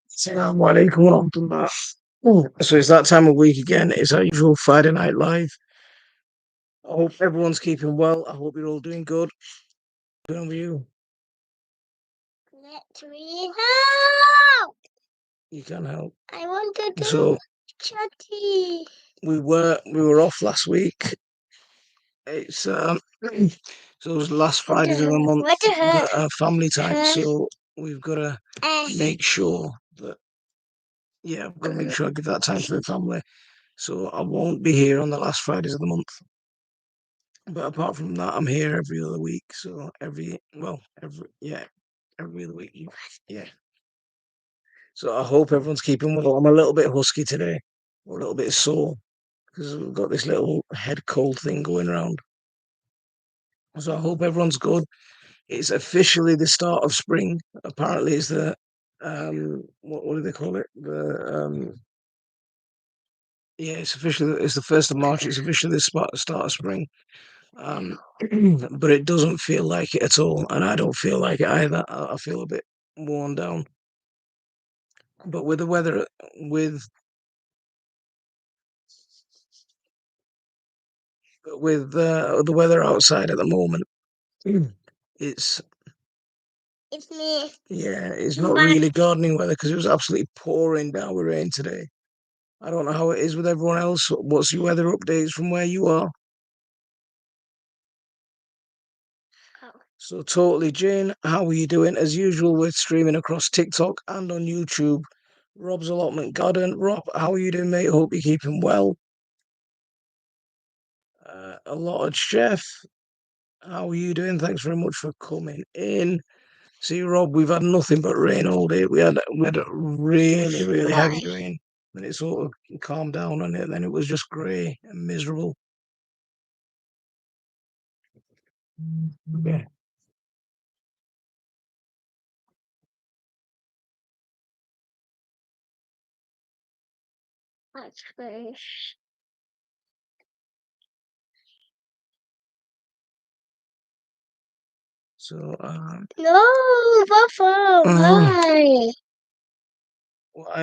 Assalamu alaikum wa rahmatullah. So it's that time of week again. It's our usual Friday night live. I hope everyone's keeping well. I hope you're all doing good. Good with you. Let me help. You can help. I want to do So chatty. we were off last week. It's so it was the last Fridays of the month What the heck? that family time. So we've got to make sure that I've got to make sure I give that time to the family. So I won't be here on the last Fridays of the month. But apart from that, I'm here every other week. So every other week. Yeah. So I hope everyone's keeping well. I'm a little bit husky today, or a little bit sore, because we've got this little head cold thing going around. So I hope everyone's good. It's officially the start of spring. Apparently, it's the what do they call it? It's the 1st of March. It's officially the start of spring. But it doesn't feel like it at all, and I don't feel like it either. I feel a bit worn down. But with the weather, with the weather outside at the moment, it's It's me. it's not really gardening weather because it was absolutely pouring down with rain today. I don't know how it is with everyone else. What's your weather updates from where you are? Oh. So totally, Jane. How are you doing? As usual, we're streaming across TikTok and on YouTube. Rob's Allotment Garden. Rob, how are you doing, mate? Hope you're keeping well. Allotted Chef, how are you doing? Thanks very much for coming in. See, Rob, we've had nothing but rain all day. We had a really, really heavy rain. Then it sort of calmed down on it. Then it was just grey and miserable. Yeah. That's fish. So, No, Papa, why?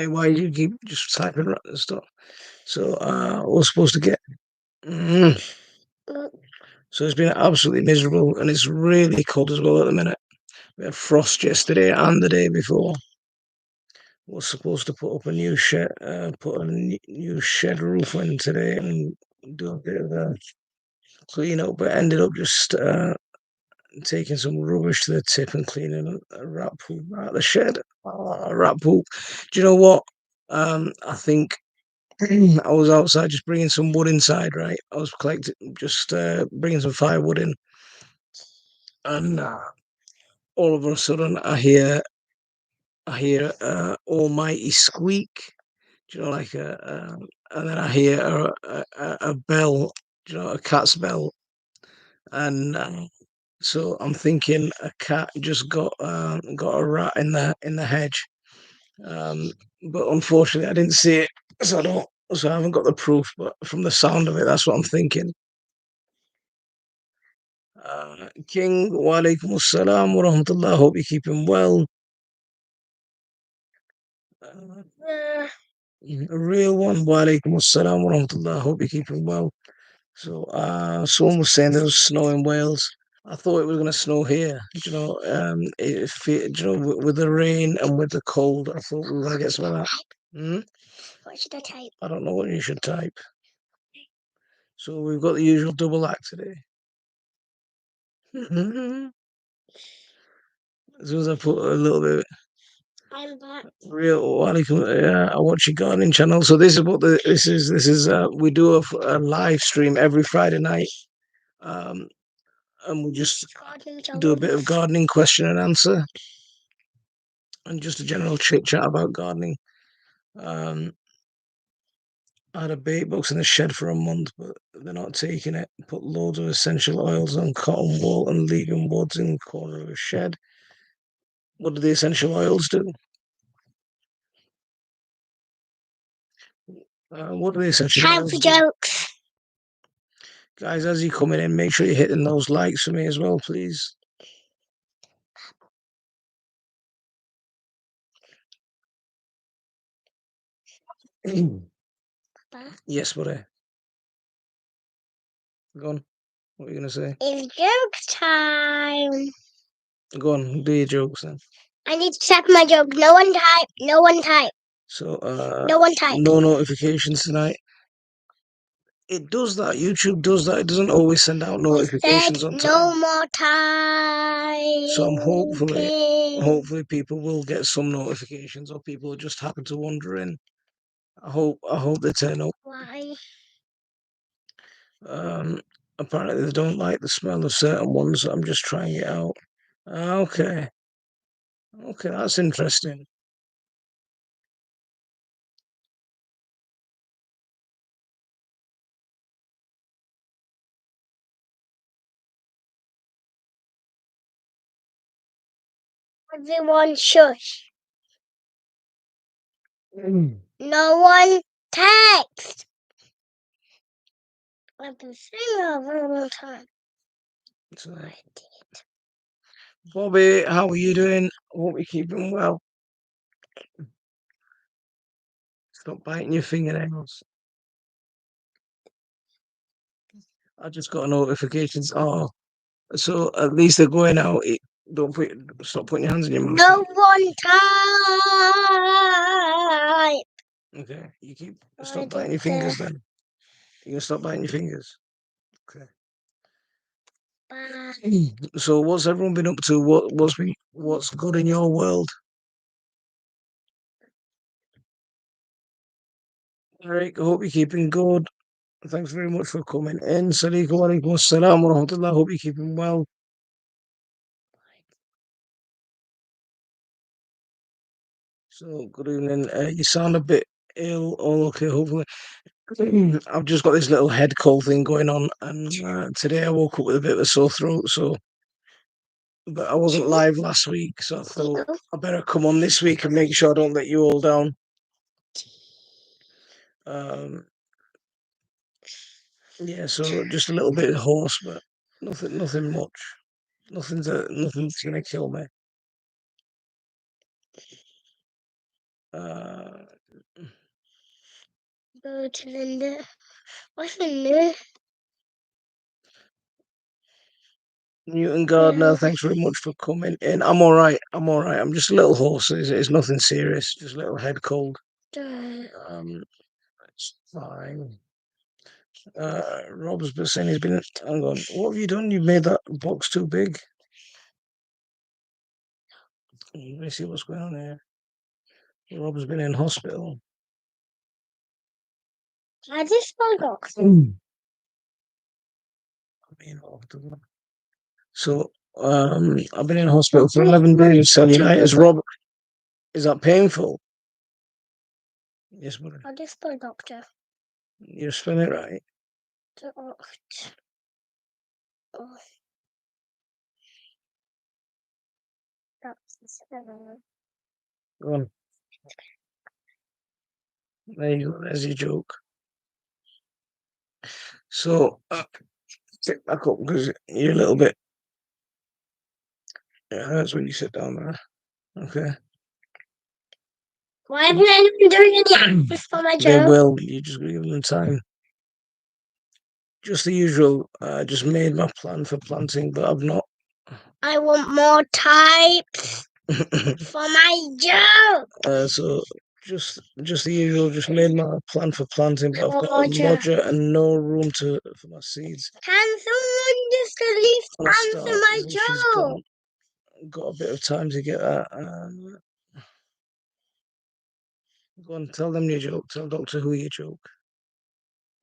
why you keep just typing random stuff? So, we're supposed to get. So it's been absolutely miserable, and it's really cold as well at the minute. We had frost yesterday and the day before. Was supposed to put up a new shed, put a new shed roof in today, and do a bit of a clean up, but ended up just taking some rubbish to the tip and cleaning a rat poop out of the shed. Rat poop. Do you know what? I think I was outside just bringing some wood inside. Right, I was collecting, just bringing some firewood in, and all of a sudden I hear almighty squeak. Do you know, like and then I hear a bell, do you know, a cat's bell, and so I'm thinking a cat just got a rat in the hedge, um, but unfortunately I didn't see it, so I haven't got the proof. But from the sound of it, that's what I'm thinking. King, wa alaikum assalam wa rahmatullah. Hope you're keeping well. A real one, wa alaikum assalam wa rahmatullah. Hope you're keeping well. So, someone was saying there was snow in Wales. I thought it was going to snow here. Do you know, do you know, with the rain and with the cold, I thought we were going to get some of that. Hmm? What should I type? I don't know what you should type. So we've got the usual double act today. As soon as I put a little bit. I'm back. I watch your gardening channel. So this is what this is. This is we do a live stream every Friday night. And we just do a bit of gardening question and answer, and just a general chit chat about gardening. I had a bait box in the shed for a month, but they're not taking it. Put loads of essential oils on cotton wool and leaving woods in the corner of the shed. What do the essential oils do? What do the essential Time oils for do? jokes. Guys, as you're coming in, make sure you're hitting those likes for me as well, please. Papa, Yes, buddy. Go on. What are you gonna say? it's joke time. Go on. Do your jokes then. I need to check my joke. No one type. No one type. So, No one type. no notifications tonight. It does that. YouTube does that. It doesn't always send out notifications on time. No more time. So I'm hopefully people will get some notifications, or people just happen to wander in. I hope they turn up. Why? Apparently they don't like the smell of certain ones. So I'm just trying it out. Okay, that's interesting. Everyone shush. No one text. I've been saying that for a long time. So, Bobby, how are you doing? Hope you're keeping well. Stop biting your fingernails. I just got notifications. Oh, so at least they're going out. Stop putting your hands in your mouth. No one time. Okay, stop biting your fingers then. You gonna stop biting your fingers? Okay. Bye. So what's everyone been up to? What's good in your world? Eric, I hope you're keeping good. Thanks very much for coming in. Assalamu alaikum assalam wa rahmatullah. Hope you're keeping well. So good evening. You sound a bit ill. All okay, hopefully. I've just got this little head cold thing going on, and today I woke up with a bit of a sore throat. But I wasn't live last week, so I thought I better come on this week and make sure I don't let you all down. Yeah, so just a little bit hoarse, but nothing much. Nothing's gonna kill me. Go to Linda. What's in there? Newton Gardner, thanks very much for coming in. I'm all right. I'm just a little hoarse. It's nothing serious. Just a little head cold. It's fine. Rob's been saying he's been. Hang on. What have you done? You've made that box too big. Let me see what's going on here. Rob's been in hospital. I just forgot. So I've been in hospital for 11 days. Cellulitis. Rob, is that painful? Yes, buddy. I just spell doctor. You're spelling it right. Oh. Go on. There you go. There's your joke. So sit back up because you're a little bit. It hurts when you sit down there. Okay. Why haven't I been doing any access for my They joke? will. You just gotta give them time. Just the usual. I just made my plan for planting, but I've not. I want more types for my joke. So just the usual. Just made my plan for planting, but I've got a lodger and no room for my seeds. Can someone just at least answer my She's joke? got a bit of time to get that. Go on, tell them your joke. Tell Doctor Who your joke.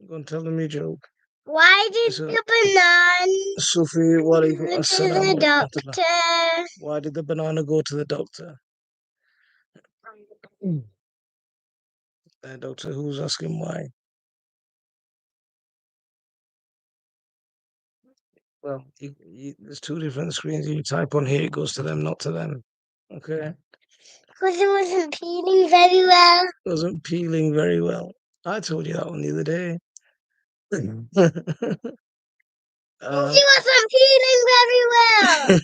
Go and tell them your joke. Why did the banana Sufi, go to the doctor? Why did the banana go to the doctor? Doctor Who's asking why. Well, there's two different screens. You type on here, it goes to them, not to them. Okay. Because it wasn't peeling very well. It wasn't peeling very well. I told you that one the other day. It wasn't peeling very well.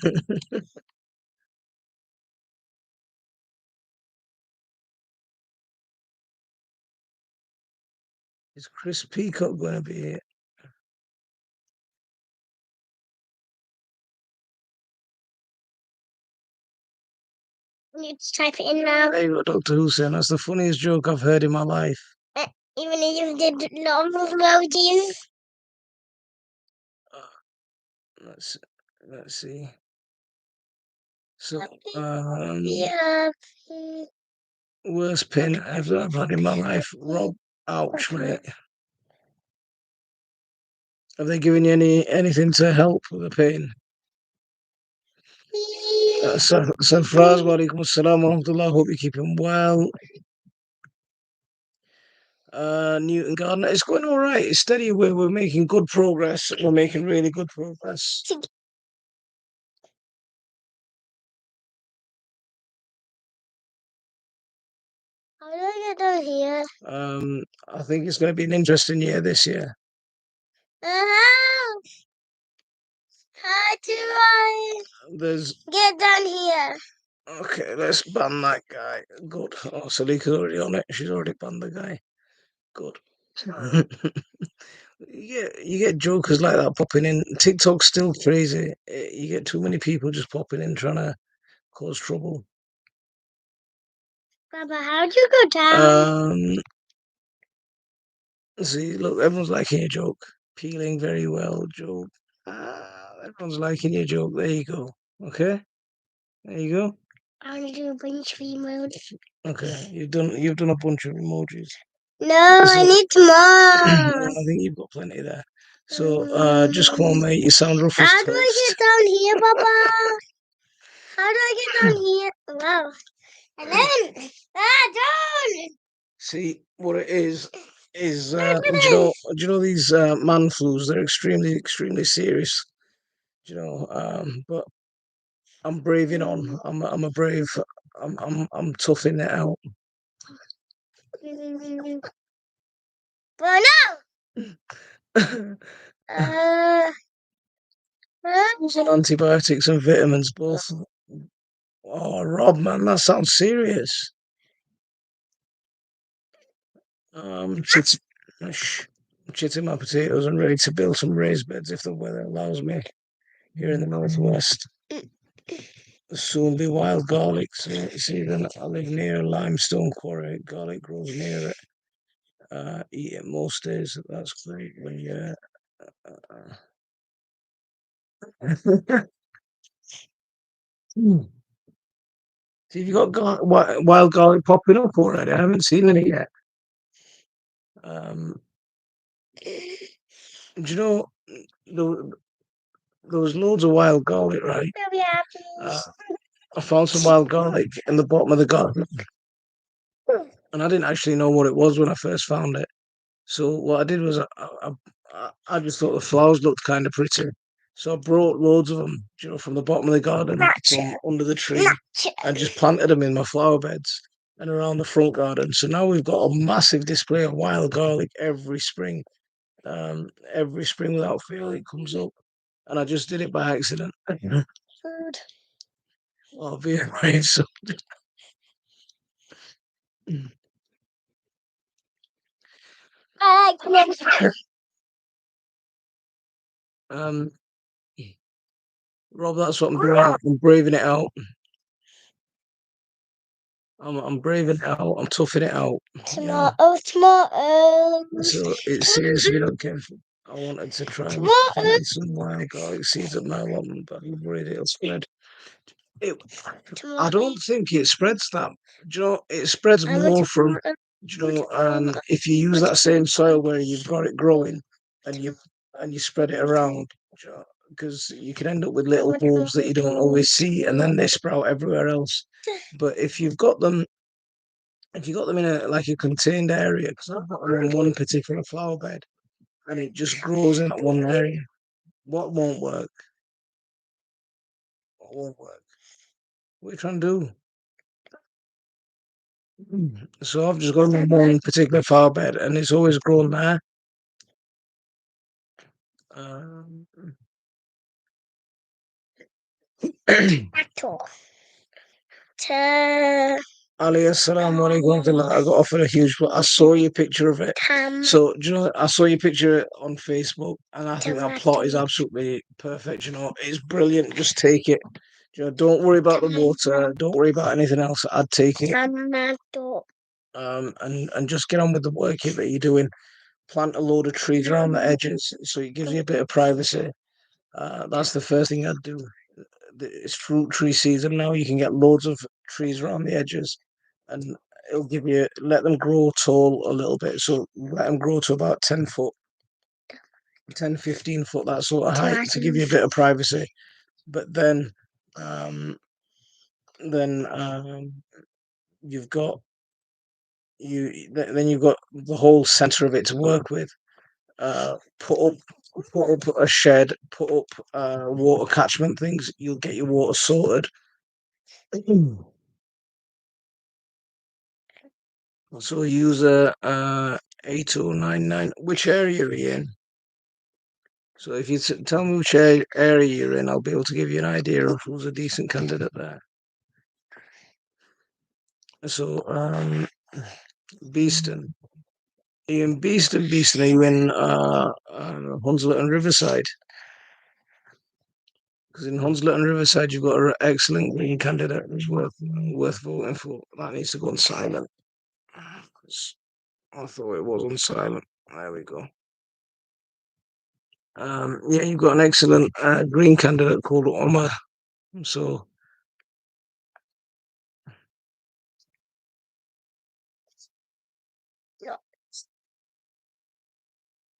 Is Chris Peacock going to be here? You need to type it in now. There you go, Dr. Who saying that's the funniest joke I've heard in my life. Even if you did normal emojis. Let's see. So, Yeah. worst pain I've had in my life. Rob, ouch, mate. Have they given you anything to help with the pain? Sarfraz, wa alaikum assalam wa rahmatullah. Hope you're keeping well. Newton Gardner, it's going all right. It's steady. We're making good progress. We're making really good progress. How do I get down here? I think it's going to be an interesting year this year. How do I get down here? Okay, let's ban that guy. Good. Oh, Salika's already on it. She's already banned the guy. Good. You get jokers like that popping in. TikTok's still crazy. You get too many people just popping in trying to cause trouble. Papa, how'd you go down? See, look, everyone's liking your joke. Peeling very well, joke. Everyone's liking your joke. There you go. Okay, there you go. I want to do a bunch of emojis. Okay, you've done a bunch of emojis. No, I need more. I think you've got plenty there. So, just come on, mate. You sound rough as How do I toast. get down here, Papa? How do I get down here? Wow. And then, down. See, what it is do you know these man flus? They're extremely serious. But I'm braving on. I'm a brave. I'm toughing it out. But no. Antibiotics and vitamins both. Oh, Rob, man, that sounds serious. Chitting my potatoes and ready to build some raised beds if the weather allows me here in the northwest. Soon be wild garlic. See, then I live near a limestone quarry. Garlic grows near it. Eat it most days. That's great when you. See, if you got wild garlic popping up already. I haven't seen any yet. Do you know there was loads of wild garlic, right? I found some wild garlic in the bottom of the garden, and I didn't actually know what it was when I first found it. So what I did was I just thought the flowers looked kind of pretty. So I brought loads of them, from the bottom of the garden, from under the tree, and just planted them in my flower beds and around the front garden. So now we've got a massive display of wild garlic every spring. Every spring without fail, it comes up, and I just did it by accident. Food. I'll be right. So. Um, Rob, that's what I'm doing. I'm braving it out. I'm braving it out. I'm toughing it out. Tomatoes. So it's seriously not careful. I wanted to try and find some wild garlic seeds at my allotment, but I'm worried it'll spread. I don't think it spreads that. It spreads more from, if you use that same soil where you've got it growing and you spread it around, because you can end up with little bulbs that you don't always see, and then they sprout everywhere else. But if you've got them in a contained area, because I've got them in one particular flower bed, and it just grows in that one area. What won't work? What won't work? What are you trying to do? So I've just got them in one particular flower bed, and it's always grown there. Um, Ali, assalamu alaikum. I got offered a huge plot. I saw your picture of it. So, do you know, I saw your picture on Facebook, and I think that plot is absolutely perfect. You know, it's brilliant. Just take it. You know, don't worry about the water. Don't worry about anything else. I'd take it. And just get on with the work that you're doing. Plant a load of trees around the edges, so it gives you a bit of privacy. That's the first thing I'd do. It's fruit tree season now. You can get loads of trees around the edges, and it'll give you let them grow tall a little bit. So let them grow to about 10 foot, 10, 15 foot, that sort of height, to give you a bit of privacy. But um, then you've got then you've got the whole center of it to work with. Put up a shed, put up water catchment things. You'll get your water sorted. So user 8099. Which area are you in? So if you tell me which area you're in, I'll be able to give you an idea of who's a decent candidate there. So Beeston. Are you in Beeston? Beeston, are you in Hunslet and Riverside? Because in Hunslet and Riverside, you've got an excellent green candidate who's worth voting for. That needs to go on silent. 'Cause I thought it was on silent. There we go. Yeah, you've got an excellent green candidate called Omar. So,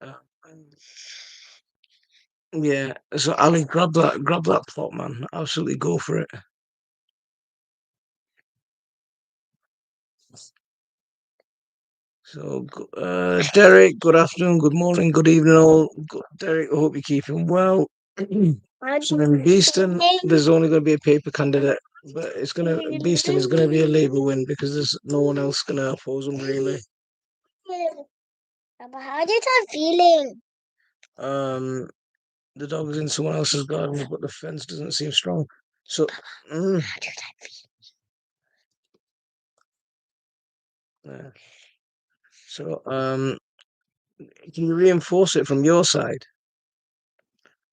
uh, yeah. So Ali, grab that plot, man. Absolutely go for it. So, Derek, good afternoon, good morning, good evening, all. Derek, I hope you're keeping well. So in Beeston, there's only going to be a paper candidate, but Beeston is going to be a Labour win because there's no one else going to oppose them really. But how do you start feeling? Um, the dog is in someone else's garden, but the fence doesn't seem strong. So, yeah. So, can you reinforce it from your side?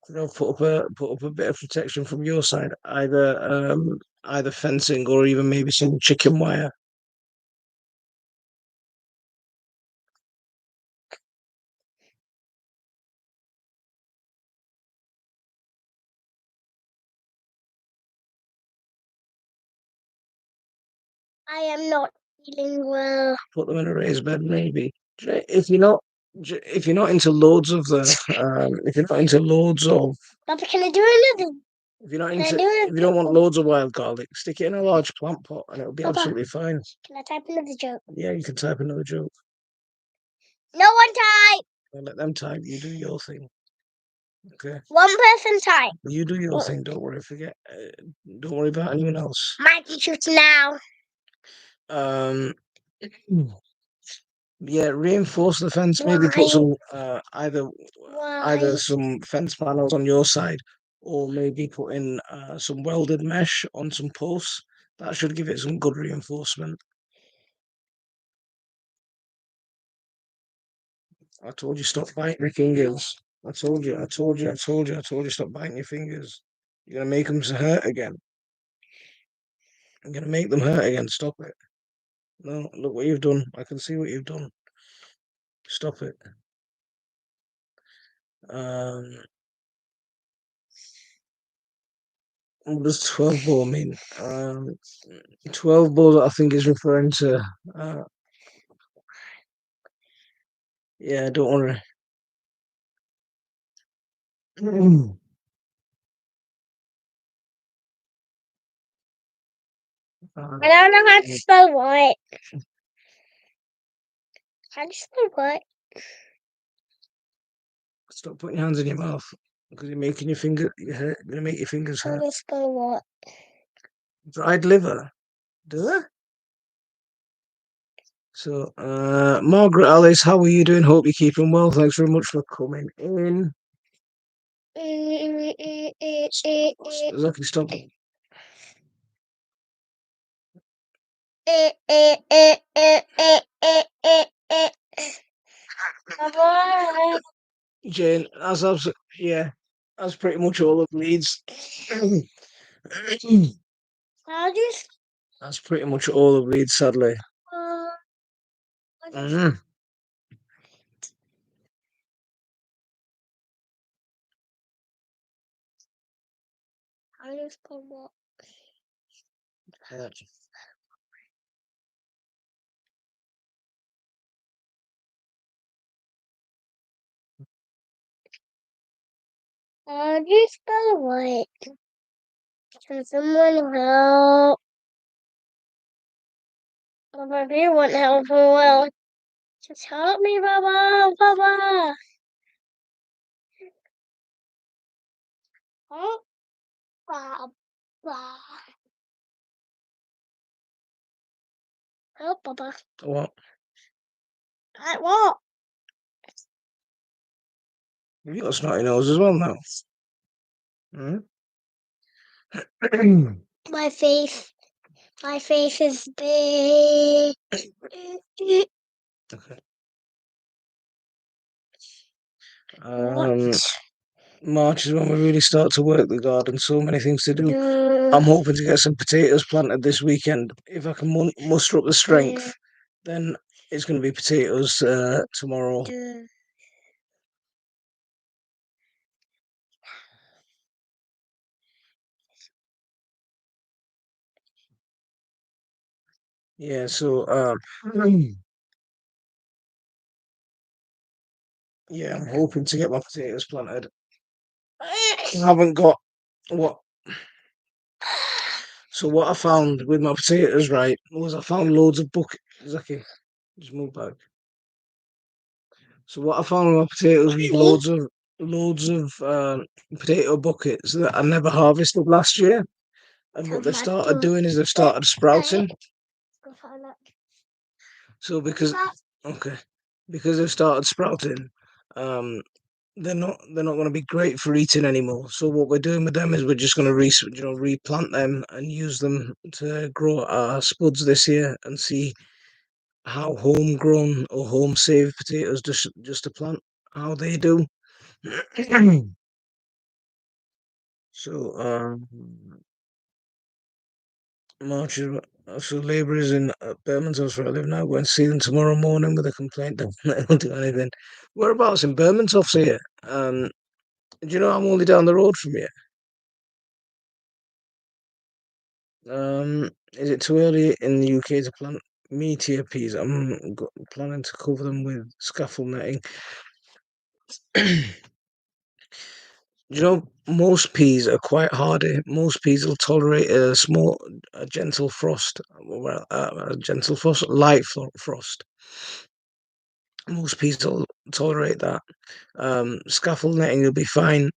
You know, put up a bit of protection from your side, either fencing or even maybe some chicken wire. I am not feeling well. Put them in a raised bed, maybe. If you're not into loads of if you're not into loads of, Papa, can I do another? if you're not Can I into, do if you don't want loads of wild garlic, stick it in a large plant pot, and it'll be Papa. absolutely fine. Can I type another joke? Yeah, you can type another joke. No one type. I'll let them type. You do your thing. Okay. One person type. You do your thing. Don't worry. Don't worry about anyone else. My teacher's now. Um. Yeah, reinforce the fence. Maybe put some either some fence panels on your side, or maybe put in some welded mesh on some posts. That should give it some good reinforcement. I told you stop biting your fingers. I told you. Stop biting your fingers. You're gonna make them hurt again. I'm gonna make them hurt again. Stop it. No, look what you've done. I can see what you've done. Stop it. Um, what does 12 ball mean? 12 ball, I think, is referring to. Uh, yeah, don't worry. I don't know how to spell what. How do you spell what? Stop putting your hands in your mouth because you're making your finger. You're gonna make your fingers How hurt. do you spell what? Dried liver. Do it. So, Margaret Alice, how are you doing? Hope you're keeping well. Thanks very much for coming in. Lucky, stop. Jane, yeah, that's pretty much all of Leeds. That's pretty much all of Leeds, sadly. Mm. Yeah. How do you spell what? Can someone help? Baba, if you want help, who will? Just help me, Baba, Baba. Help, Baba. Help, Baba. What? What? You got a snotty nose as well now. Mm? My face. My face is big. Okay. What? March is when we really start to work the garden. So many things to do. I'm hoping to get some potatoes planted this weekend. If I can muster up the strength, then it's going to be potatoes tomorrow. Yeah, so yeah, I'm hoping to get my potatoes planted. I haven't got what. So what I found with my potatoes, right, was I found loads of buckets. Zaki, just move back. So what I found with my potatoes was loads of potato buckets that I never harvested last year. And what they've started doing is they've started sprouting. So okay, because they've started sprouting, um, they're not going to be great for eating anymore. So what we're doing with them is we're just going to replant them and use them to grow our spuds this year and see how homegrown or home saved potatoes just to plant how they do. So March is so labourers in Bermondsey, where I live now, go and see them tomorrow morning with a complaint that they don't do anything. Whereabouts in Bermondsey here? Do you know I'm only down the road from you? Is it too early in the UK to plant meteor peas? I'm planning to cover them with scaffold netting. You know, most peas are quite hardy. Most peas will tolerate a gentle frost. Well, a gentle frost, frost. Most peas will tolerate that. Scaffold netting will be fine.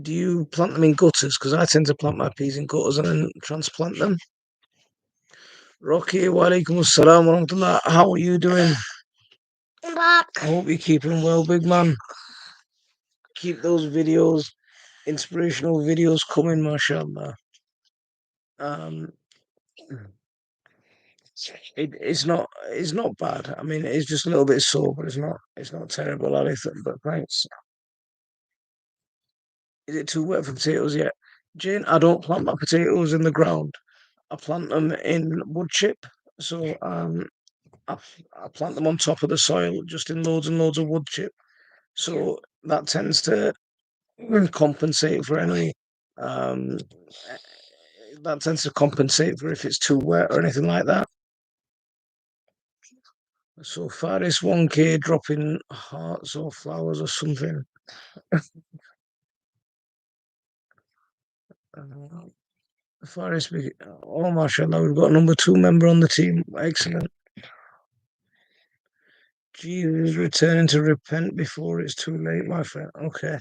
Do you plant them in gutters? Because I tend to plant my peas in gutters and then transplant them. Rocky, walaikum assalam wa rahmatullah. How are you doing? I hope you're keeping well, big man. Keep those inspirational videos coming, mashallah. Um, it's not bad. I mean, it's just a little bit sore, but it's not terrible, Ali. But thanks. Is it too wet for potatoes yet? Jane, I don't plant my potatoes in the ground. I plant them in wood chip. So I plant them on top of the soil, just in loads and loads of wood chip. So that tends to compensate for any um that tends to compensate for if it's too wet or anything like that. So Faris 1K dropping hearts or flowers or something. Uh, Faris, oh mashallah, we've got a number 2 member on the team. Excellent. Jesus returning to repent before it's too late, my friend. Okay.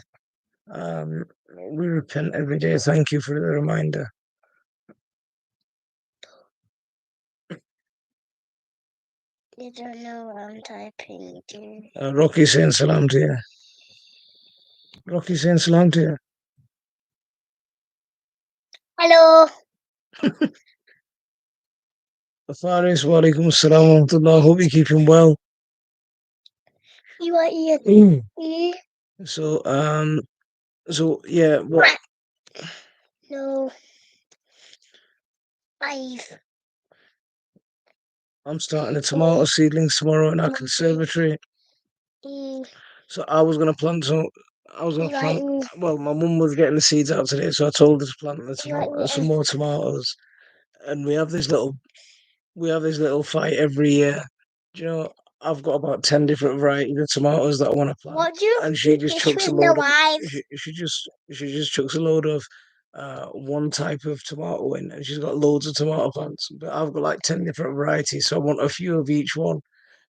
Um, we repent every day. Thank you for the reminder. You don't know what I'm typing, dude. Rocky saying salam to you. Rocky saying salam to you. Hello. Faris, walaikum assalam wa rahmatullah. Hope you're keeping well. You want eat? Mm. So yeah, what? No. 5. I'm starting a tomato seedlings tomorrow in our conservatory. So I was gonna plant some. I was gonna plant. Well, my mum was getting the seeds out today, so I told her to plant some more tomatoes. And we have this little fight every year. Do you know? I've got about 10 different varieties of tomatoes that I want to plant, What do you? and she just chucks a with load the of. wife? She just chucks a load of one type of tomato in, and she's got loads of tomato plants. But I've got like 10 different varieties, so I want a few of each one.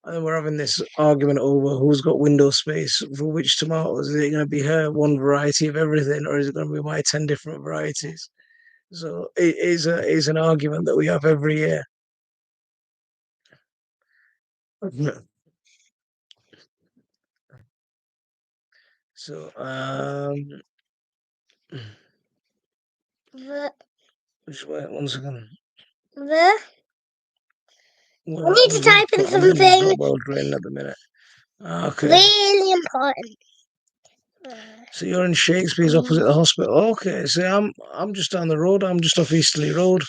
And then we're having this argument over who's got window space for which tomatoes. Is it going to be her one variety of everything, or is it going to be my 10 different varieties? So it is an argument that we have every year. So The just wait 1 second. the. Well, I need to type in something. It's not well drained at the minute. Okay. Really important. So you're in Shakespeare's opposite the hospital. Okay. So I'm just down the road. I'm just off Easterly Road.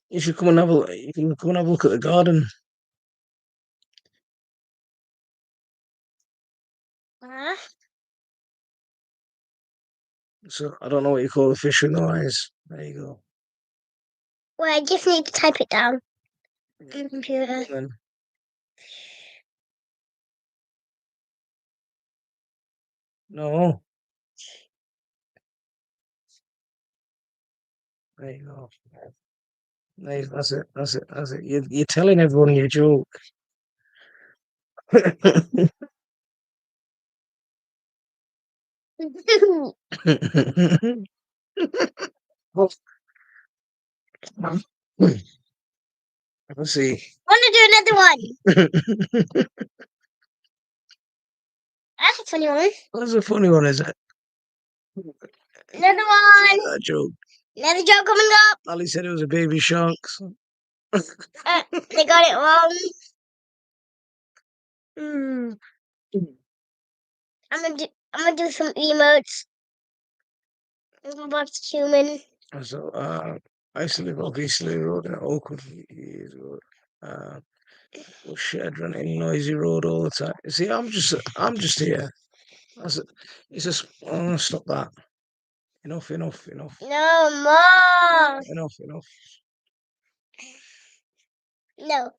You should come and have a you can come and have a look at the garden. So I don't know what you call the fish with no eyes. There you go. Well, I just need to type it down on the computer. Then no. There you go. Nice. That's it. That's it. That's it. You're telling everyone your joke. Let's see. Want to do another one? That's a funny one. That's a funny one, is it? Another one. That joke. Another joke coming up. Ali said it was a baby shark. They got it wrong. I'm gonna do some emotes. I'm gonna watch human. So I used to live off Eastleigh Road in Oakwood years ago. Was shed running noisy road all the time. See, I'm just here. That's it. It's just stop that. Enough. No more. Enough. No.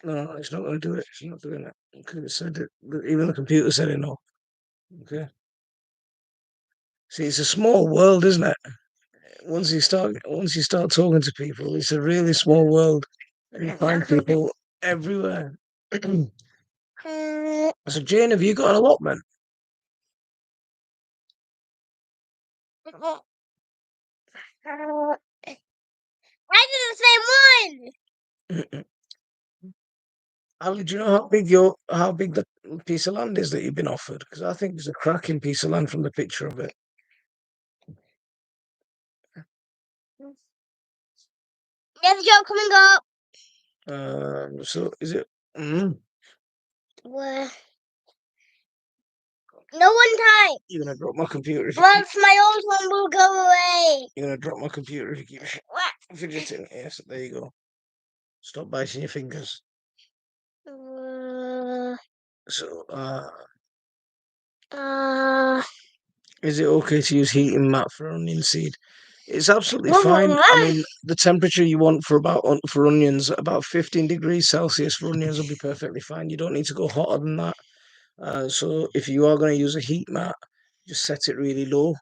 No, it's not going to do it. It's not doing it. Because it said it. Even the computer said it. No. Okay. See, it's a small world, isn't it? Once you start talking to people, it's a really small world, and you find people everywhere. So, Jane, have you got an allotment? I did the same one. Ali, do you know how big the piece of land is that you've been offered? Because I think it's a cracking piece of land from the picture of it. There's a joke coming up. So is it? Where? No one time. You're gonna drop my computer if you Once my old one will go away. You're gonna drop my computer if you keep fidgeting. Yes, there you go. Stop biting your fingers. So, is it okay to use heating mat for onion seed? It's absolutely fine. I mean, the temperature you want for onions, about 15 degrees Celsius for onions will be perfectly fine. You don't need to go hotter than that. So if you are going to use a heat mat, just set it really low.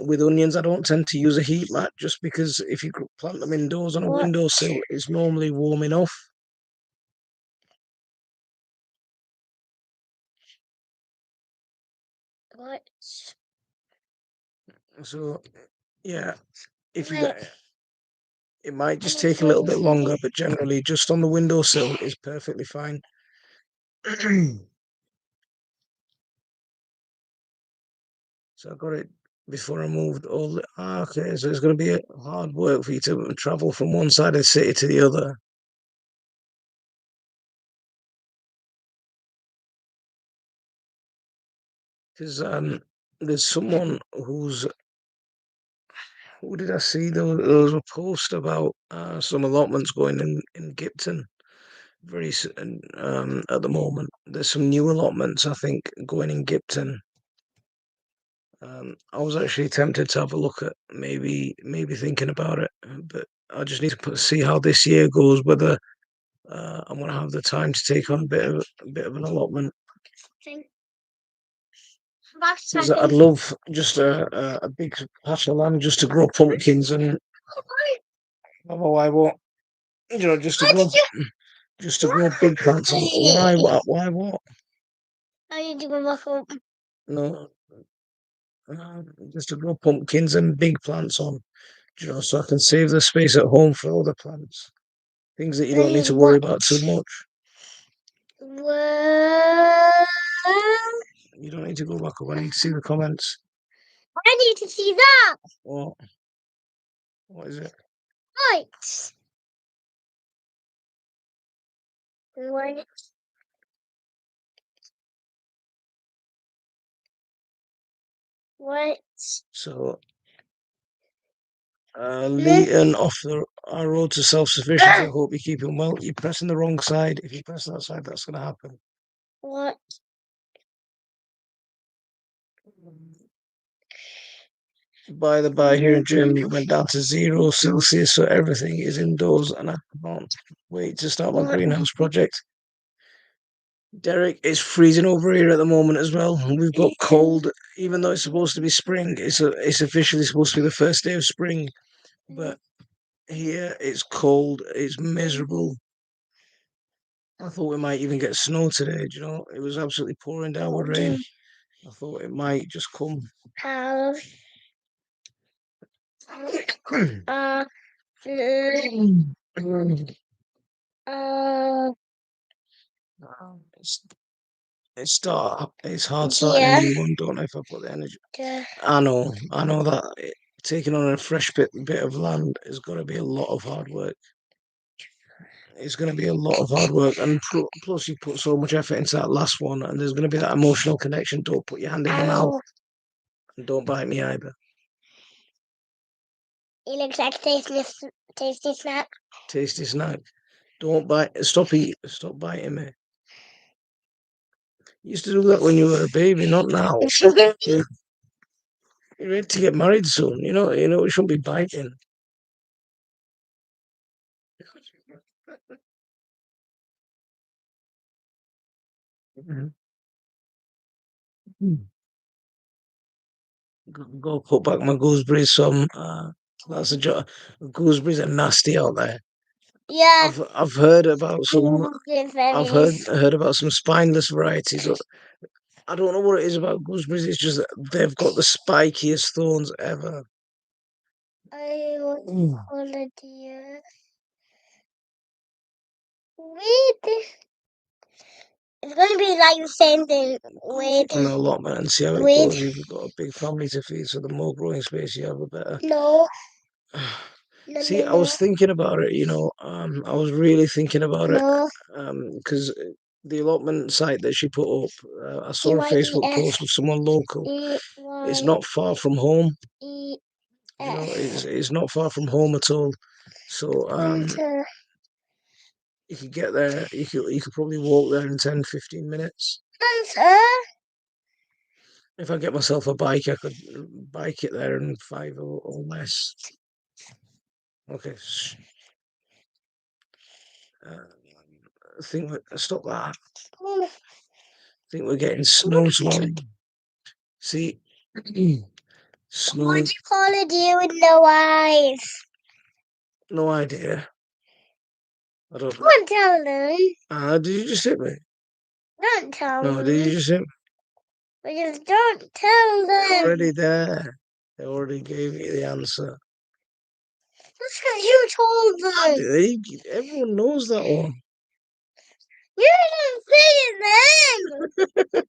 With onions, I don't tend to use a heat mat just because if you plant them indoors on a windowsill, it's normally warm enough. What? So, yeah, if you get it might just take a little bit longer, but generally just on the windowsill is perfectly fine. So I got it before I moved all the... okay, so it's going to be hard work for you to travel from one side of the city to the other. Because there's someone who's... Who did I see? There was a post about some allotments going in Gipton at the moment. There's some new allotments, I think, going in Gipton. I was actually tempted to have a look at maybe thinking about it, but I just need to see how this year goes. Whether I'm going to have the time to take on a bit of an allotment. Because I'd love just a big patch of land just to grow pumpkins and why what just to grow big plants. Why what? Why what? I need to go back home. No, just to grow pumpkins and big plants on. So I can save the space at home for other plants. Things that you don't need to worry about too much. Well, You don't need to go back up. I need to see the comments. I need to see that. What? What is it? Right. What? What? So, Leighton off our road to self-sufficiency. I hope you're keeping well. You're pressing the wrong side. If you press that side, that's going to happen. What? By the by, here in Germany, it went down to 0 Celsius, so everything is indoors, and I can't wait to start my greenhouse project. Derek, it's freezing over here at the moment as well. We've got cold, even though it's supposed to be spring. It's officially supposed to be the first day of spring, but here it's cold. It's miserable. I thought we might even get snow today. It was absolutely pouring down with rain. I thought it might just come. Uh, uh, It's it's hard starting a new one. Don't know if I put the energy. I know that taking on a fresh bit of land is going to be a lot of hard work. It's going to be a lot of hard work, and plus you put so much effort into that last one, and there's going to be that emotional connection. Don't put your hand in my mouth, and don't bite me either. It looks like tasty snack. Tasty snack. Don't bite. Stop biting me. You used to do that when you were a baby, not now. You're ready to get married soon. You shouldn't be biting. Go put back my gooseberries. That's a job. Gooseberries are nasty out there. Yeah. I've heard about some. I've Gooseberries. heard about some spineless varieties. I don't know what it is about gooseberries. It's just that they've got the spikiest thorns ever. I want holiday. Wait. It's going to be like the same thing with An allotment and see how it goes. If you've got a big family to feed, so the more growing space you have, the better. No. See, I was thinking about it. I was really thinking about it. No. Because the allotment site that she put up, I saw a Facebook post of someone local. It's not far from home. It's not far from home at all. So you could get there. You could probably walk there in 10-15 minutes. If I get myself a bike, I could bike it there in 5 or less. Okay. Stop that. I think we're getting snow slowing. See, snow. What do you call a deer with no eyes? No idea. I don't know. Don't tell them. Did you just hit me? Don't tell them. No, did you just hit me? Because don't tell them. Already there. They already gave me the answer. That's because you told them. Everyone knows that one. You didn't say it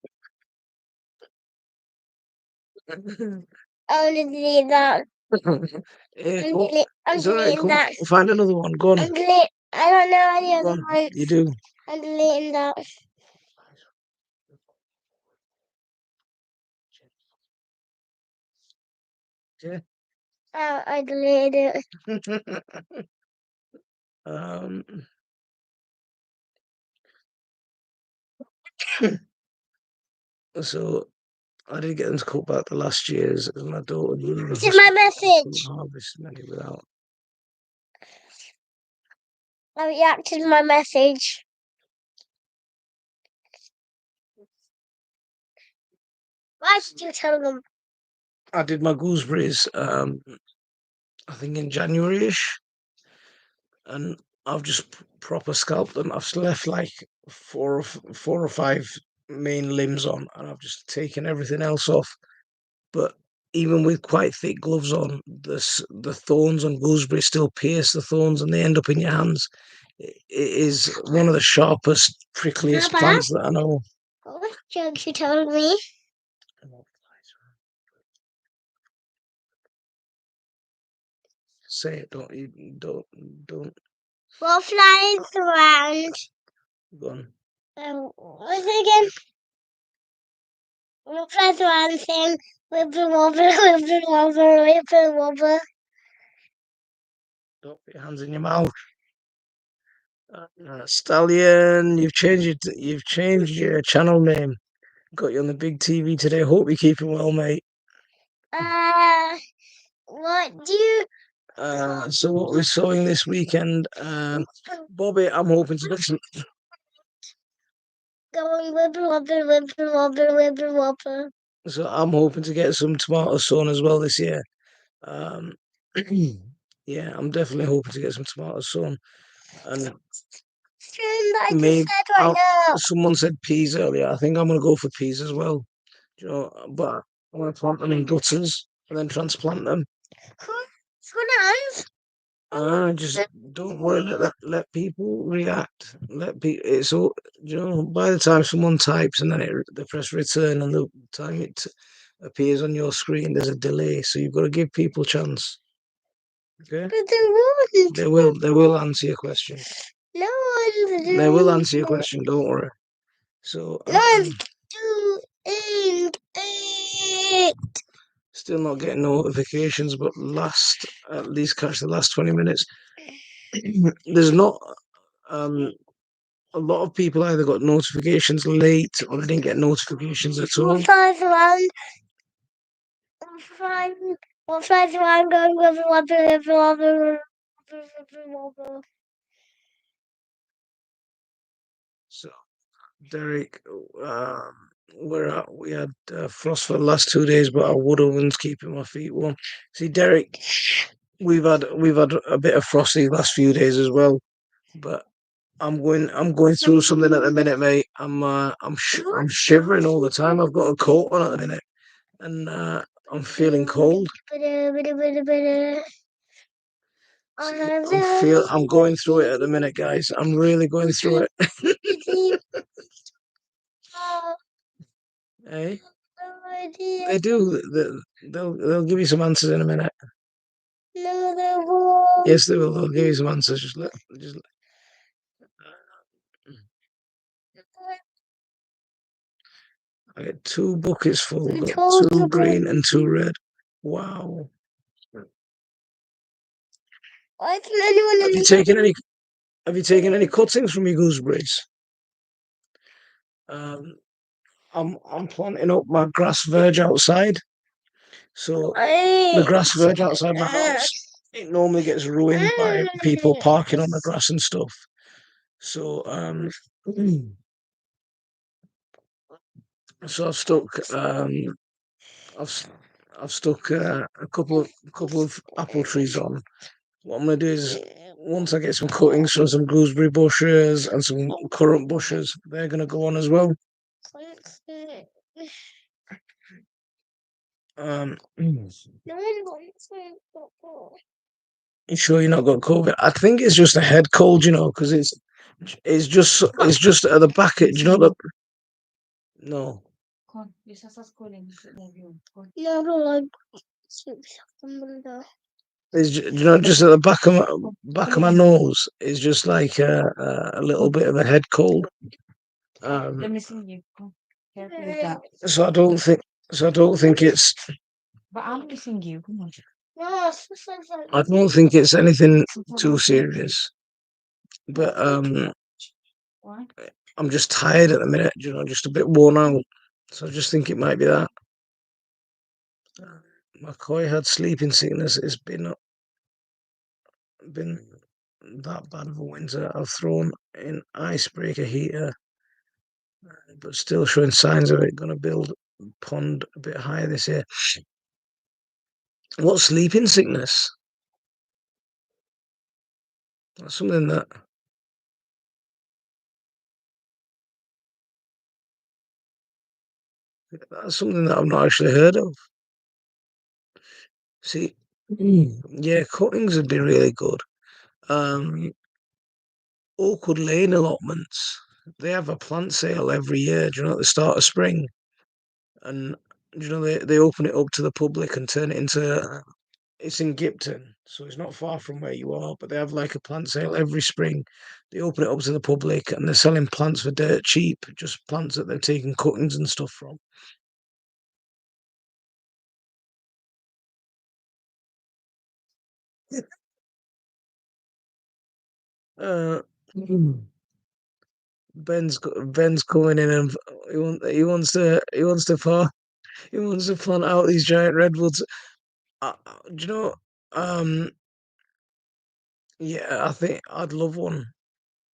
then. I want to delete that. I'm It's alright, deleting that. find another one. Go on. I don't know any other one. You do. I'm deleting that. Yeah. Oh, I deleted it. So I did get them to cut back the last year's as my daughter. This is my message. Harvest many without. I reacted to my message. Why did you tell them? I did my gooseberries. I think in January-ish, and I've just proper scalped them. I've left like four or five main limbs on, and I've just taken everything else off. But even with quite thick gloves on, the thorns on gooseberry still pierce the thorns, and they end up in your hands. It is one of the sharpest, prickliest Papa? plants that I know. What jokes you told me? Say it, don't you? Don't. What flies around? Go on. What's it again? What flies around saying wibble wobble, wibble wobble, wibble wobble? Don't put your hands in your mouth. Stallion, you've changed your channel name. Got you on the big TV today. Hope you're keeping well, mate. What do you? So what we're sowing this weekend, Bobby, I'm hoping to get some. Going wibble wobble, wibble wobble, wibble wobble. So I'm hoping to get some tomatoes sown as well this year. Yeah, I'm definitely hoping to get some tomatoes sown. And maybe someone said peas earlier. I think I'm gonna go for peas as well. Do you know, but I'm gonna plant them in gutters and then transplant them. Just don't worry. Let people react. Let people. It's all. You know, by the time someone types and then they press return, and the time it appears on your screen, there's a delay. So you've got to give people a chance. Okay. But they won't. They will. They will answer your question. No one. They will answer your question. Don't worry. So. 1, 2, 8. Still not getting notifications, but at least catch the last 20 minutes. There's not a lot of people either got notifications late or they didn't get notifications at all. What flies around going wibble wobble, wibble wobble, wibble wobble. So, Derek, we had frost for the last 2 days, but our wood oven's keeping my feet warm. See, Derek, we've had a bit of frost these last few days as well, but I'm going through something at the minute, mate. I'm shivering all the time. I've got a coat on at the minute, and I'm feeling cold. I'm going through it at the minute, guys. I'm really going through it. Hey, they do. They'll give you some answers in a minute. No, they won't. Yes, they will. They'll give you some answers. I get 2 buckets full. Got 2 green and 2 red. Wow. Why can anyone? Have you taken any cuttings from your gooseberries? I'm planting up my grass verge outside. So the grass verge outside my house, it normally gets ruined by people parking on the grass and stuff. So so I've stuck a couple of apple trees on. What I'm gonna do is once I get some cuttings from some gooseberry bushes and some currant bushes, they're gonna go on as well. You sure you're not got COVID? I think it's just a head cold, you know, because it's just at the back. Do you know that? No. No, Just at the back of my nose is just like a little bit of a head cold. Let Um, me see you. Help you with that. so I don't think, so I don't think it's, But I'm missing you. Come on. I don't think it's anything too serious. But Why? I'm just tired at the minute. Just a bit worn out. So I just think it might be that. My koi had sleeping sickness. It's been that bad of a winter. I've thrown in icebreaker heater, but still showing signs of it. Going to build pond a bit higher this year. What sleeping sickness? That's something that I've not actually heard of. See, yeah, cuttings would be really good. Um, Oakwood Lane allotments. They have a plant sale every year. Do you know at the start of spring? And they open it up to the public and turn it into. It's in Gipton, so it's not far from where you are. But they have like a plant sale every spring. They open it up to the public, and they're selling plants for dirt cheap, just plants that they're taking cuttings and stuff from. Uh, Ben's coming in and he wants to plant out these giant redwoods. Do you know? Um, yeah, I think I'd love one.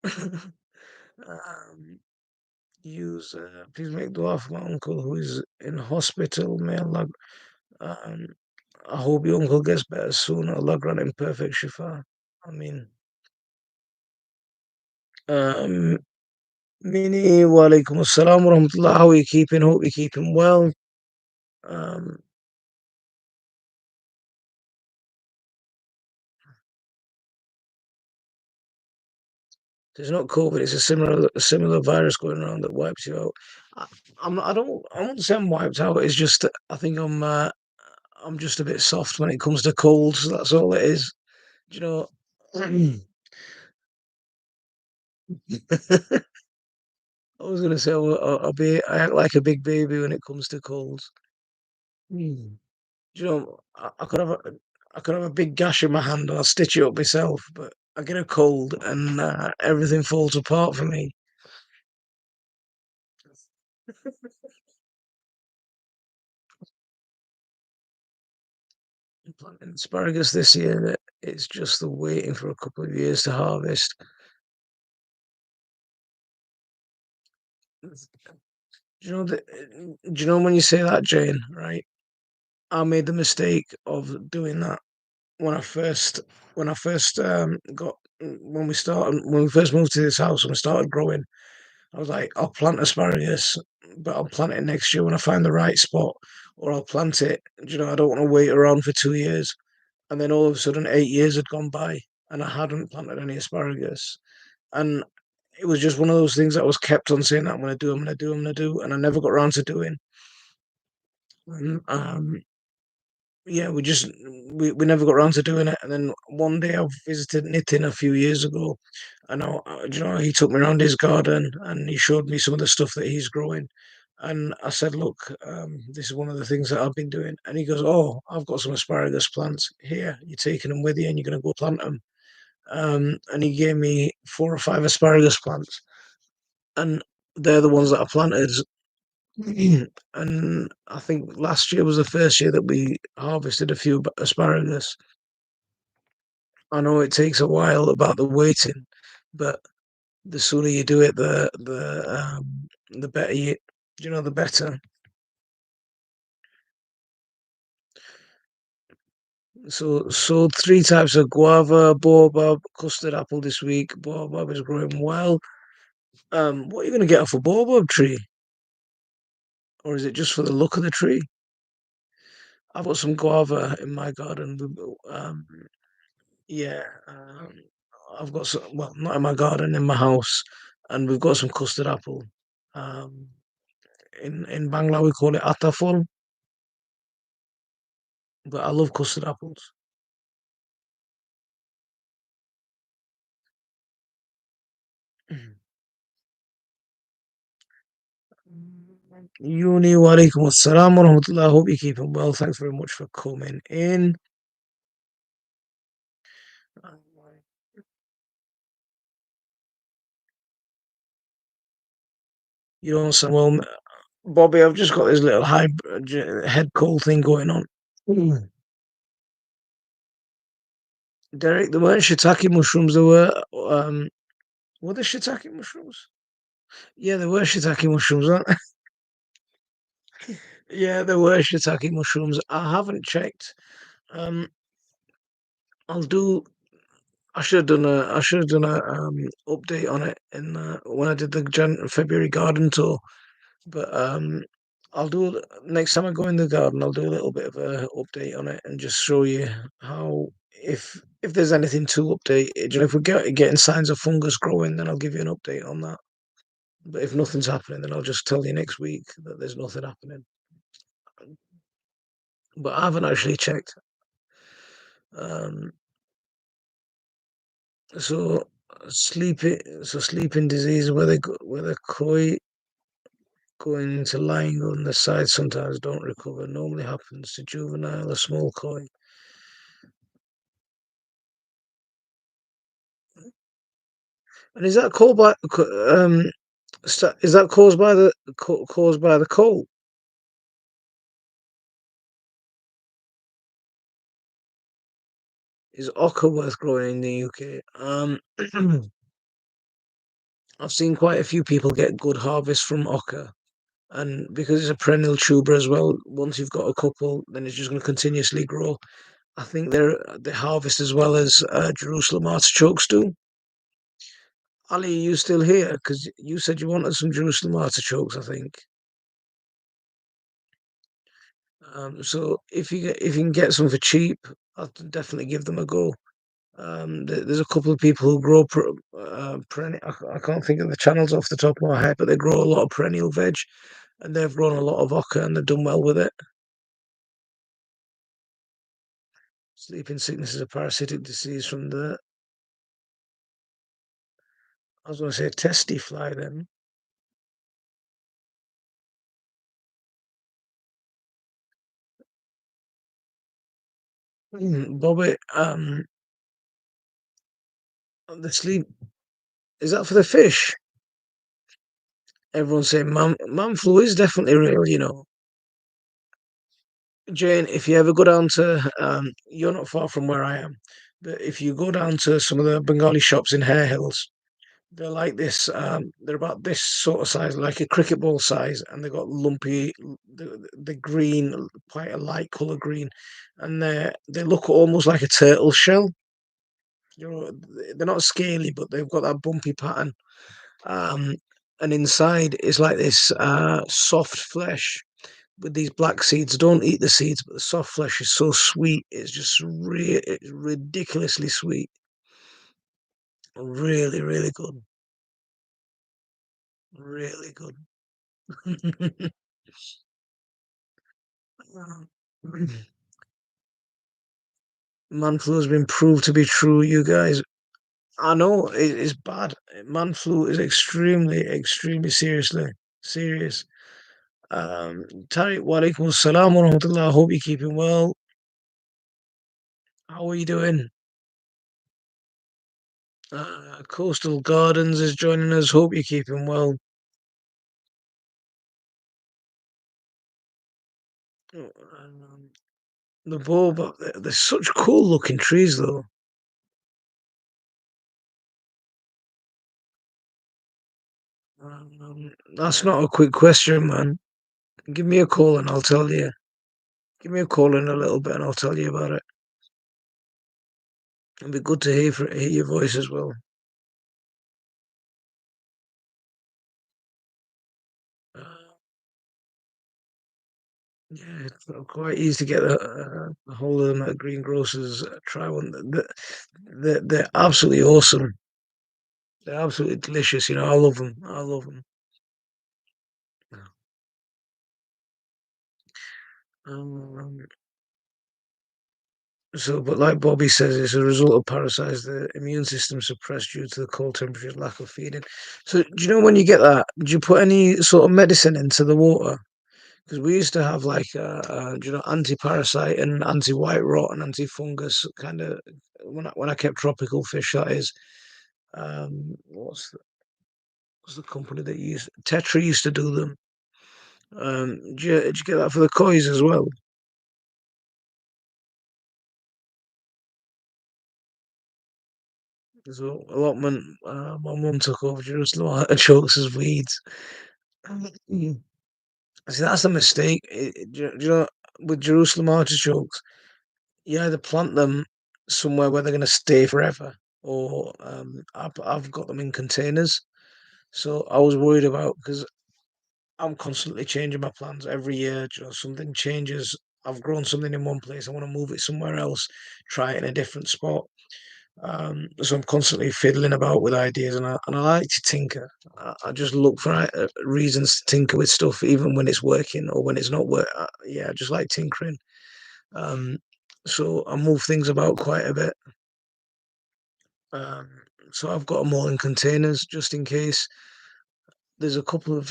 um, Please make dua for my uncle who is in hospital. May Allah, um, I hope your uncle gets better soon. Allah grant him perfect shifa. I mean, um, Mini wa alaikum assalam wa rahmatullah. How are you keeping? Hope you're keeping well. Um, It's not COVID. It's a similar virus going around that wipes you out. I, I'm not, I won't say I'm wiped out. It's just that I think I'm just a bit soft when it comes to colds. That's all it is. Do you know? I was gonna say I act like a big baby when it comes to colds. Mm. Do you know? I could have a big gash in my hand and I'll stitch it up myself, but I get a cold and everything falls apart for me. Planting asparagus this year, it's just the waiting for a couple of years to harvest. Do you know when you say that, Jane, right? I made the mistake of doing that when I first got when we first moved to this house and we started growing. I was like, I'll plant asparagus, but I'll plant it next year when I find the right spot, or I'll plant it. I don't want to wait around for 2 years. And then all of a sudden, 8 years had gone by, and I hadn't planted any asparagus. And it was just one of those things that I was kept on saying that I'm going to do, I'm going to do, I'm going to do, and I never got around to doing. And, yeah, we never got around to doing it. And then one day I visited Nitin a few years ago, and he took me around his garden and he showed me some of the stuff that he's growing. And I said, look, this is one of the things that I've been doing. And he goes, oh, I've got some asparagus plants here. You're taking them with you and you're going to go plant them. And he gave me 4 or 5 asparagus plants, and they're the ones that I planted. And I think last year was the first year that we harvested a few asparagus. I know it takes a while about the waiting, but the sooner you do it, the better the better. So 3 types of guava, baobab, custard apple this week. Baobab is growing well. What are you going to get off a baobab tree, or is it just for the look of the tree? I've got some guava in my garden. Yeah, I've got some. Well, not in my garden, in my house, and we've got some custard apple. Um, in Bangla we call it ataful. but I love custard apples. Yuni wa alaikum assalam wa rahmatullah. Hope you're keeping well. Thanks very much for coming in. You don't sound well, Bobby. I've just got this little head cold thing going on. Derek, there weren't shiitake mushrooms. There were there shiitake mushrooms? Yeah, there were shiitake mushrooms, weren't there? Yeah, there were shiitake mushrooms. I haven't checked. Um, I'll do. I should have done a update on it in when I did the February garden tour. But I'll do next time I go in the garden. I'll do a little bit of a update on it and just show you how if there's anything to update. You know, if we're getting signs of fungus growing, then I'll give you an update on that. But if nothing's happening, then I'll just tell you next week that there's nothing happening. But I haven't actually checked. Um, so sleeping disease where the koi going into lying on the side sometimes don't recover. Normally happens to juvenile or small koi. And is that is that caused by the coal? Is oca worth growing in the UK? I've seen quite a few people get good harvest from oca, and because it's a perennial tuber as well. Once you've got a couple, then it's just going to continuously grow. I think they harvest as well as Jerusalem artichokes do. Ali, are you still here? Because you said you wanted some Jerusalem artichokes, I think. So if you can get some for cheap, I'll definitely give them a go. There's a couple of people who grow perennial. I can't think of the channels off the top of my head, but they grow a lot of perennial veg, and they've grown a lot of oca, and they've done well with it. Sleeping sickness is a parasitic disease from the. I was going to say testy fly then. Bobby, the sleep is that for the fish? Everyone's saying man flu is definitely real, you know. Jane, if you ever go down to, you're not far from where I am, but if you go down to some of the Bengali shops in Hare Hills, they're like this. They're about this sort of size, like a cricket ball size, and they've got lumpy, the green, quite a light color green, and they look almost like a turtle shell. You know, they're not scaly, but they've got that bumpy pattern. Um, and inside is like this soft flesh with these black seeds. Don't eat the seeds, but the soft flesh is so sweet. It's just it's ridiculously sweet. Really, really good. Really good. Man flu has been proved to be true, you guys. I know it is bad. Man flu is extremely, extremely serious. Tariq, wa alaikum salam wa rahmatullah. I hope you're keeping well. How are you doing? Coastal Gardens is joining us. Hope you're keeping well. Oh, the baobab, they're such cool looking trees, though. That's not a quick question, man. Give me a call and I'll tell you. Give me a call in a little bit and I'll tell you about it. It'd be good to hear your voice as well. Uh, yeah, it's quite easy to get a hold of them at greengrocers. Try one. They're absolutely awesome. They're absolutely delicious. You know, I love them. I love them. Um, So, but like Bobby says, it's a result of parasites. The immune system suppressed due to the cold temperatures, lack of feeding. So, do you know when you get that? Do you put any sort of medicine into the water? Because we used to have like, anti-parasite and anti-white rot and anti-fungus kind of when I kept tropical fish. That is, what's the company that used Tetra used to do them. Did you get that for the koi's as well? So allotment, my mum took over Jerusalem artichokes as weeds. Mm. See, that's the mistake. Do you know, with Jerusalem artichokes, you either plant them somewhere where they're going to stay forever, or I've got them in containers. So I was worried about because I'm constantly changing my plans every year. Something changes. I've grown something in one place. I want to move it somewhere else, try it in a different spot. So I'm constantly fiddling about with ideas, and I like to tinker. I just look for reasons to tinker with stuff, even when it's working or when it's not working. Yeah, I just like tinkering. Um, so I move things about quite a bit. Um, so I've got them all in containers just in case. There's a couple of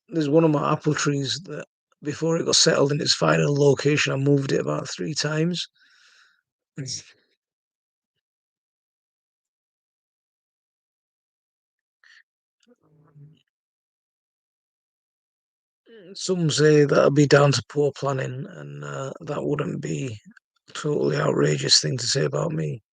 there's one of my apple trees that before it got settled in its final location, I moved it about 3 times. Some say that'll be down to poor planning, and that wouldn't be a totally outrageous thing to say about me.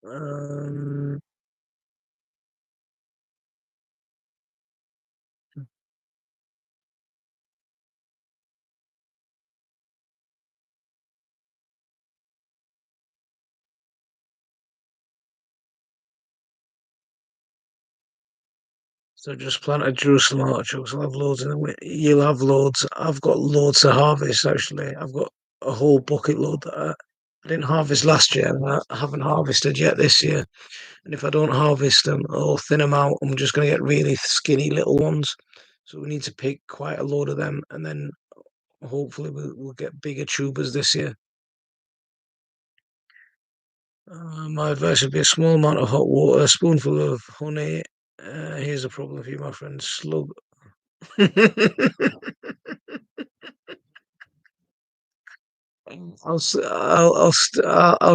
Um, so just plant a Jerusalem artichokes. I'll have loads in the You'll have loads. I've got loads to harvest actually. I've got a whole bucket load that I didn't harvest last year, and I haven't harvested yet this year. And if I don't harvest them or thin them out, I'm just going to get really skinny little ones. So we need to pick quite a load of them, and then hopefully we'll get bigger tubers this year. My advice would be a small amount of hot water, a spoonful of honey. Here's a problem for you, my friend. Slug. I'll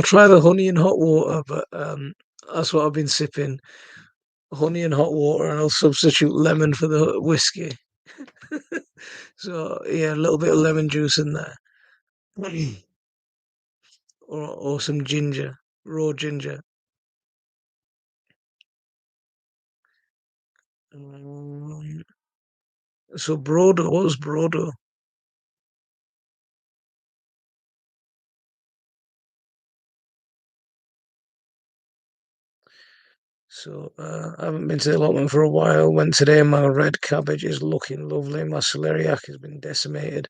try the honey and hot water, but that's what I've been sipping: honey and hot water, and I'll substitute lemon for the whiskey. So yeah, a little bit of lemon juice in there, or some ginger, raw ginger. Um, so Brodo, what was Brodo? So I haven't been to the allotment for a while. Went today. My red cabbage is looking lovely. My celeriac has been decimated.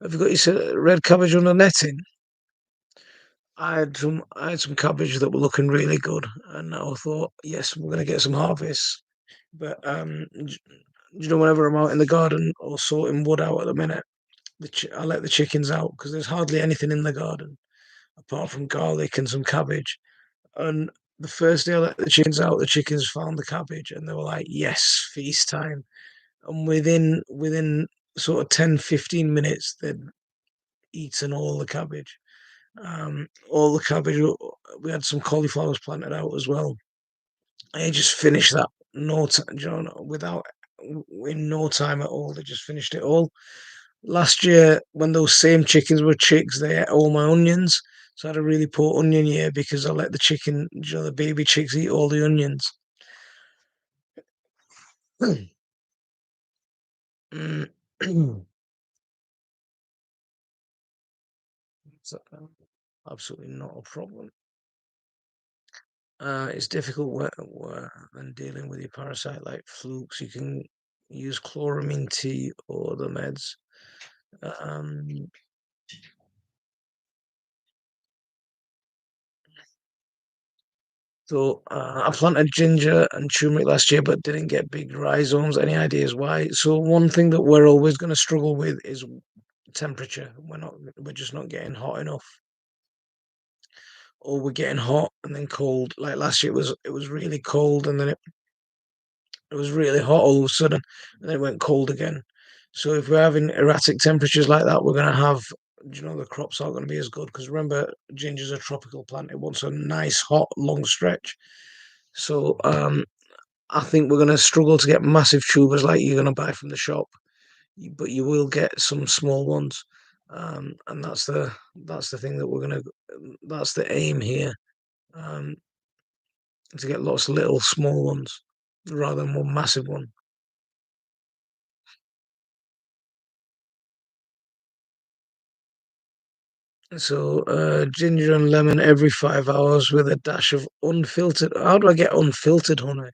Have you got your red cabbage under netting? I had some cabbage that were looking really good, and I thought, yes, we're gonna get some harvests. But whenever I'm out in the garden or sorting wood out at the minute, I let the chickens out because there's hardly anything in the garden apart from garlic and some cabbage. And the first day I let the chickens out, the chickens found the cabbage and they were like, "Yes, feast time." And within sort of 10-15 minutes, they'd eaten all the cabbage. All the cabbage. We had some cauliflowers planted out as well. I just finished that no time, without in no time at all. They just finished it all. Last year, when those same chickens were chicks, they ate all my onions. So I had a really poor onion year because I let the the baby chicks eat all the onions. Mm. So, absolutely not a problem. It's difficult when dealing with your parasite like flukes. You can use chloramine tea or the meds. Um, I planted ginger and turmeric last year, but didn't get big rhizomes. Any ideas why? So one thing that we're always going to struggle with is temperature. We're just not getting hot enough, or we're getting hot and then cold. Like last year, it was really cold, and then it was really hot all of a sudden, and then it went cold again. So if we're having erratic temperatures like that, we're going to have, the crops aren't going to be as good. Because remember, ginger's a tropical plant. It wants a nice, hot, long stretch. So I think we're going to struggle to get massive tubers like you're going to buy from the shop, but you will get some small ones. And that's the thing that that's the aim here, um, to get lots of little small ones rather than one massive one. So ginger and lemon every 5 hours with a dash of unfiltered. How do I get unfiltered honey?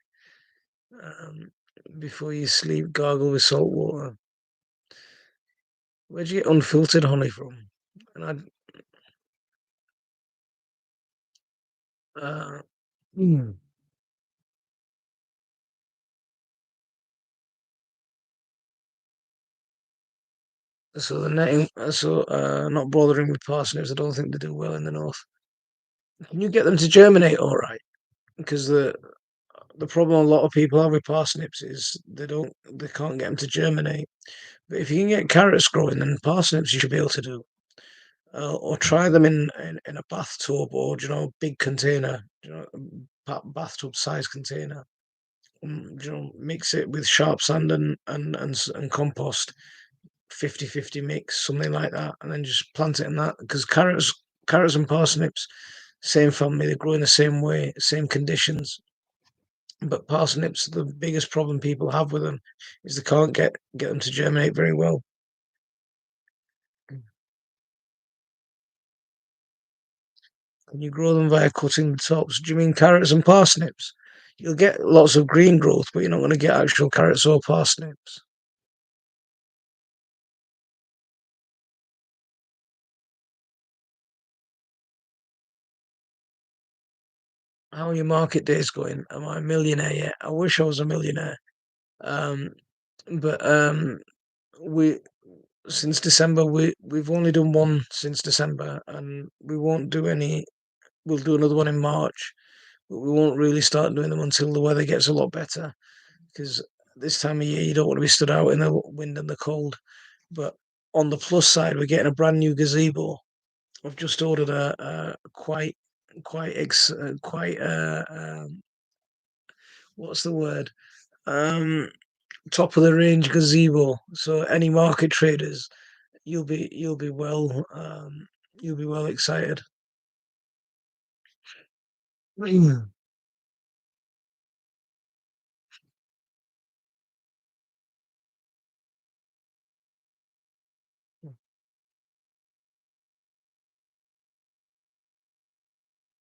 Um, Before you sleep, gargle with salt water. Where'd you get unfiltered honey from? And hmm. So the netting, not bothering with parsnips. I don't think they do well in the north. Can you get them to germinate all right? Because the problem a lot of people have with parsnips is they can't get them to germinate. But if you can get carrots growing, then parsnips you should be able to do. Or try them in a bathtub or big container, bathtub size container. Mix it with sharp sand and compost, 50-50 mix, something like that, and then just plant it in that. Because carrots and parsnips, same family, they grow in the same way, same conditions. But parsnips, the biggest problem people have with them is they can't get them to germinate very well. Can you grow them via cutting the tops? Do you mean carrots and parsnips? You'll get lots of green growth, but you're not going to get actual carrots or parsnips. How are your market days going? Am I a millionaire yet? I wish I was a millionaire. Um, but we since December we've only done one since December, and we won't do any. We'll do another one in March, but we won't really start doing them until the weather gets a lot better. Because this time of year you don't want to be stood out in the wind and the cold. But on the plus side, we're getting a brand new gazebo. I've just ordered a quite what's the word? Um, Top of the range gazebo. So any market traders, you'll be well excited. Mm.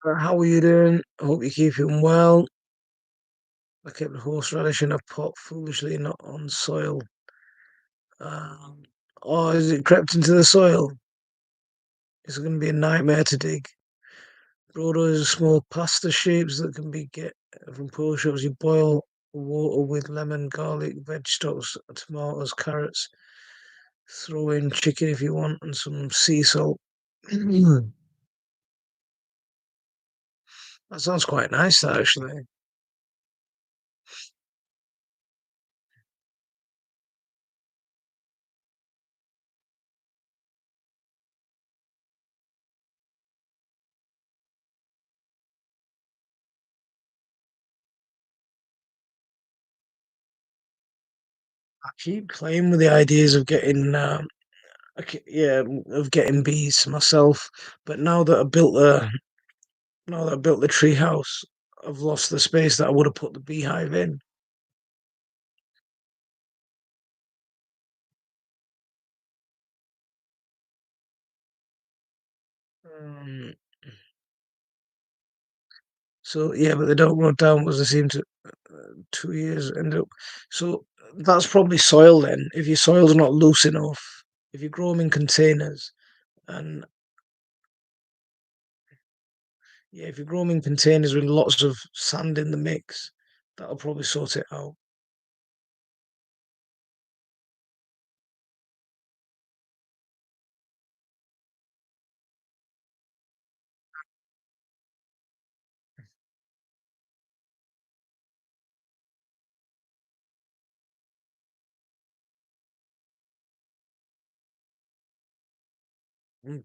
How are you doing? I hope you're keeping well. I kept horseradish in a pot, foolishly not on soil. Um, oh, is it crept into the soil? It's going to be a nightmare to dig. Brodo is small pasta shapes that can be get from poor shops. You boil water with lemon, garlic, vegetables, tomatoes, carrots. Throw in chicken if you want and some sea salt. That sounds quite nice, that actually. I keep playing with the ideas of getting, yeah, of getting bees myself. But now that I built the tree house, I've lost the space that I would have put the beehive in. Um, so yeah, but they don't run down as they seem to. 2 years end up. So That's probably soil then. If your soil's not loose enough, if you grow them in containers, and yeah, if you grow them in containers with lots of sand in the mix, that'll probably sort it out.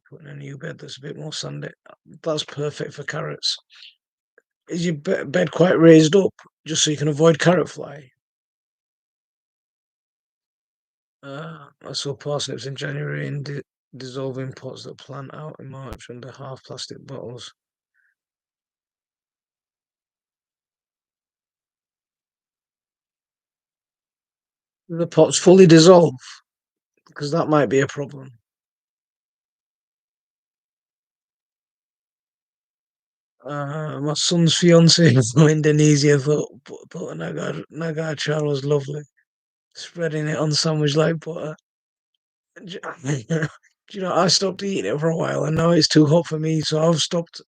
Putting a new bed that's a bit more sandy. That's perfect for carrots. Is your bed quite raised up, just so you can avoid carrot fly? I saw parsnips in January and dissolving pots that plant out in March under half plastic bottles. The pots fully dissolve, because that might be a problem. My son's fiance from Indonesia thought nagar char was lovely, spreading it on sandwich like butter. Do you know, I stopped eating it for a while, and now it's too hot for me, so I've stopped.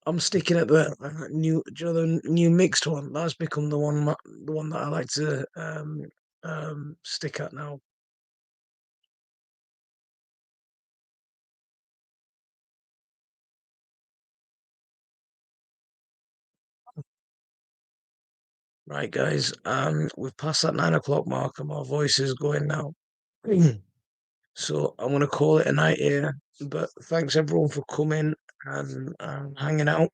I'm sticking at the new, do you know, the new mixed one. That's become the one that I like to stick at now. Right, guys. We've passed that 9 o'clock mark, and my voice is going now. So I'm gonna call it a night here. But thanks everyone for coming and hanging out.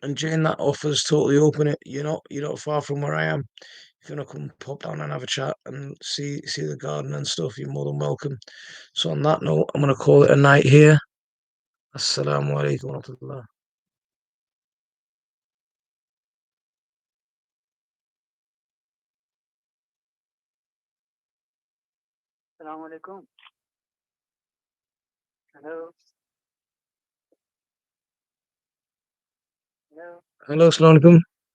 And Jane, that offer's totally open. You're not far from where I am. If you wanna come pop down and have a chat and see the garden and stuff, you're more than welcome. So on that note, I'm gonna call it a night here. Assalamu alaikum wa rahmatullah. Assalamu alaikum. Hello. Hello. Hello, assalamu alaikum.